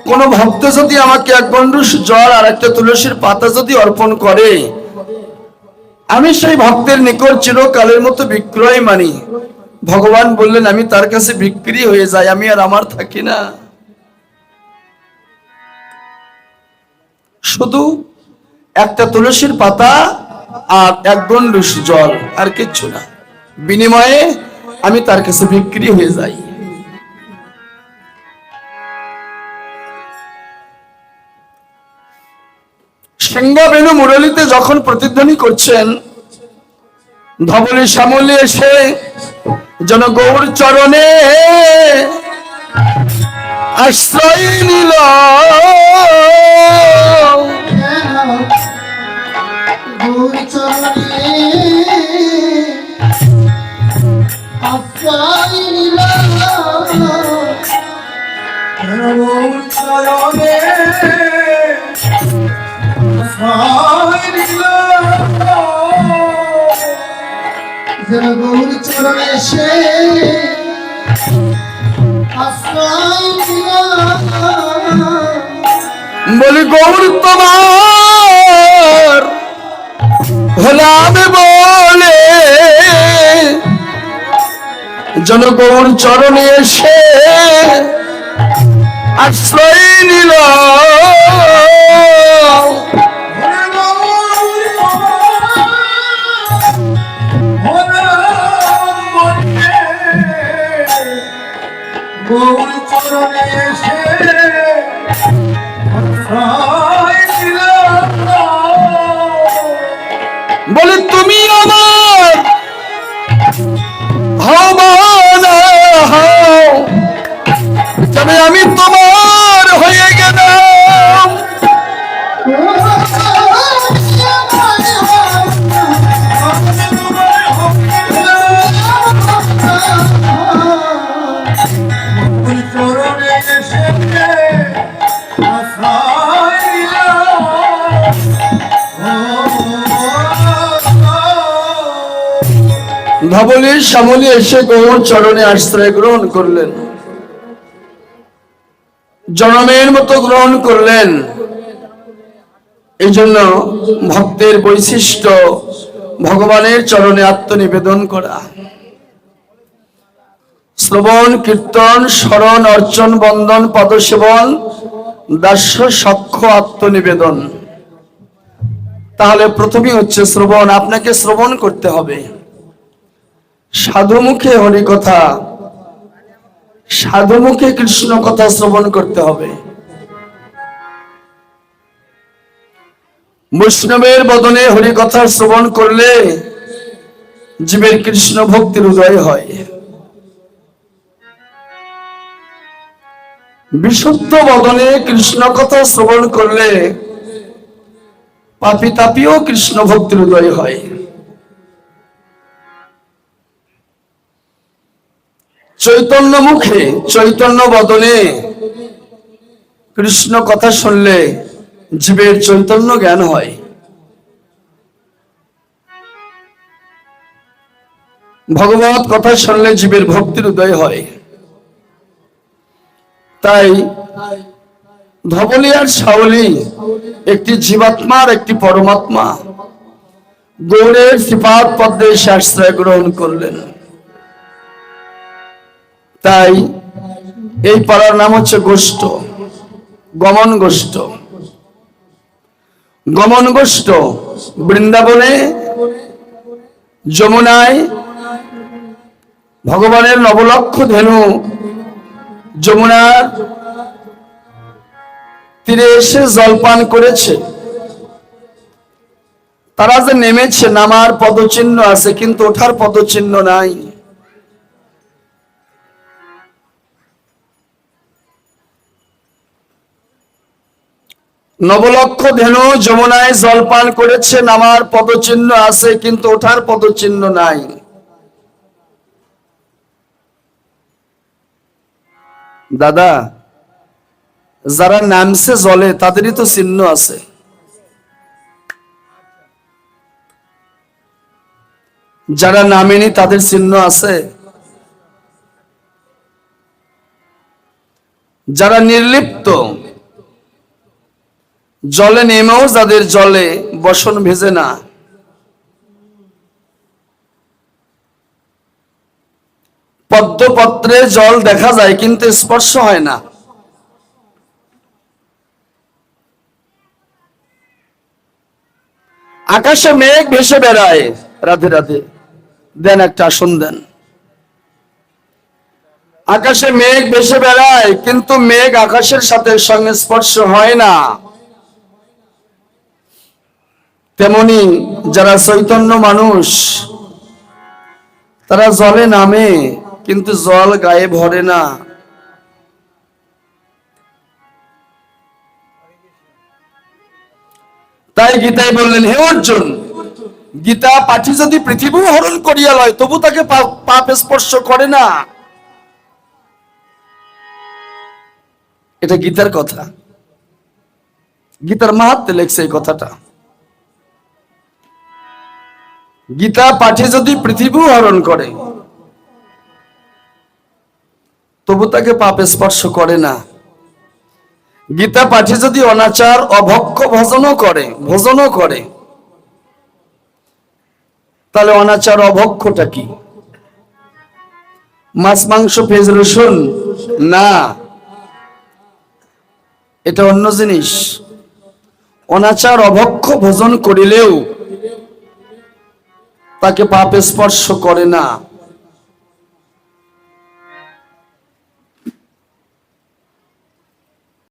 কোন ভক্ত যদি আমাকে এক গণ্ডূষ জল আর একটা তুলসীর পাতা যদি অর্পণ করে, আমি সেই ভক্তের নিকট চিরকালের মতো বিক্রয় মানি। ভগবান বললেন আমি তার কাছে বিক্রি হয়ে যাই, আমি আর আমার থাকি না। শুধু একটা তুলসীর পাতা আর এক গণ্ডূষ জল, আর কিচ্ছু না। বিনিময়ে আমি তার কাছে বিক্রি হয়ে যাই। সিংহ বেণু মুরলিতে যখন প্রতিধ্বনি করছেন, ধবলি শ্যামলি এসে যেন গৌর চরণে আশ্রয় নিল। গৌর চরণে এসে বলি গৌর তোমার হলাম বলে যেন গৌর চরণে এসে আশ্রয় নিল। গৌর চরণে এসে বলে তুমি আমার হও না হও, তবে আমি তোমার হয়ে গেলাম। ধবলি শ্যামলি এসে গৌর চরণে আশ্রয় গ্রহণ করলেন, জনমের মতো গ্রহণ করলেন। এই জন্য ভক্তের বৈশিষ্ট্য ভগবানের চরণে আত্মনিবেদন করা। শ্রবণ কীর্তন স্মরণ অর্চন বন্দন পদসেবন দাস্য সাক্ষ্য আত্মনিবেদন। তাহলে প্রথমেই হচ্ছে শ্রবণ। আপনাকে শ্রবণ করতে হবে, সাধু মুখে হরি কথা, সাধু মুখে কৃষ্ণ কথা শ্রবণ করতে হবে। বৈষ্ণবের বদনে হরি কথা শ্রবণ করলে জীবের কৃষ্ণ ভক্তির উদয় হয়। বিশুদ্ধ বদনে কৃষ্ণ কথা শ্রবণ করলে পাপী তাপীও কৃষ্ণ ভক্তির উদয় হয়। চৈতন্য মুখে চৈতন্য বদনে কৃষ্ণ কথা শুনলে জীবের চৈতন্য জ্ঞান হয়। ভগবত কথা শুনলে জীবের ভক্তির উদয় হয়। তাই ধবলি আর শাওলি একটি জীবাত্মার একটি পরমাত্মা, গৌরের সিফাত পদ্মে আশ্রয় গ্রহণ করলেন। তাই এই পাড়ার নাম হচ্ছে গোষ্ঠ, গমন গোষ্ঠ। গমন গোষ্ঠ বৃন্দাবনে যমুনায় ভগবানের নবলক্ষ ধেনু যমুনার তীরে এসে জলপান করেছে। তারা যে নেমেছে, নামার পদচিহ্ন আছে কিন্তু ওঠার পদচিহ্ন নাই। নবলক্ষ ধেনু যমুনায় জলপান করেছে, নামার পদচিহ্ন আছে কিন্তু ওঠার পদচিহ্ন নাই। দাদা, যারা নামছে জলে তাদেরই তো চিহ্ন আছে। যারা নামেনি তাদের চিহ্ন আছে? যারা নির্লিপ্ত জলে নেমেও যাদের জলে বসন ভেজে না, পদ্মপত্রে জল দেখা যায় কিন্তু স্পর্শ হয় না। আকাশে মেঘ ভেসে বেড়ায়, রাধে রাধে, দেন একটা আসন দেন। আকাশে মেঘ ভেসে বেড়ায় কিন্তু মেঘ আকাশের সাথে সঙ্গে স্পর্শ হয় না। তেমনি যারা চৈতন্য মানুষ তারা জলে নামে কিন্তু জল গায়ে ভরে না। তাই গীতায় বললেন, হে অর্জুন, গীতা পাঠী যদি পৃথিবী হরণ করিয়া লয় তবু তাকে পাপ স্পর্শ করে না। এটা গীতার কথা, গীতার মাহাত্ম্যে লেখছে এই কথাটা। গীতা পাঠে যদি পৃথিবী হরণ করে তবু তাকে পাপ স্পর্শ করে না। গীতা পাঠে যদি অনাচার অভক্ষ ভোজনও করে তাহলে অনাচার অভক্ষটা কি? মাছ মাংস পেঁয়াজ রসুন না, এটা অন্য জিনিস। অনাচার অভক্ষ ভোজন করিলেও তাকে পাপ স্পর্শ করে না।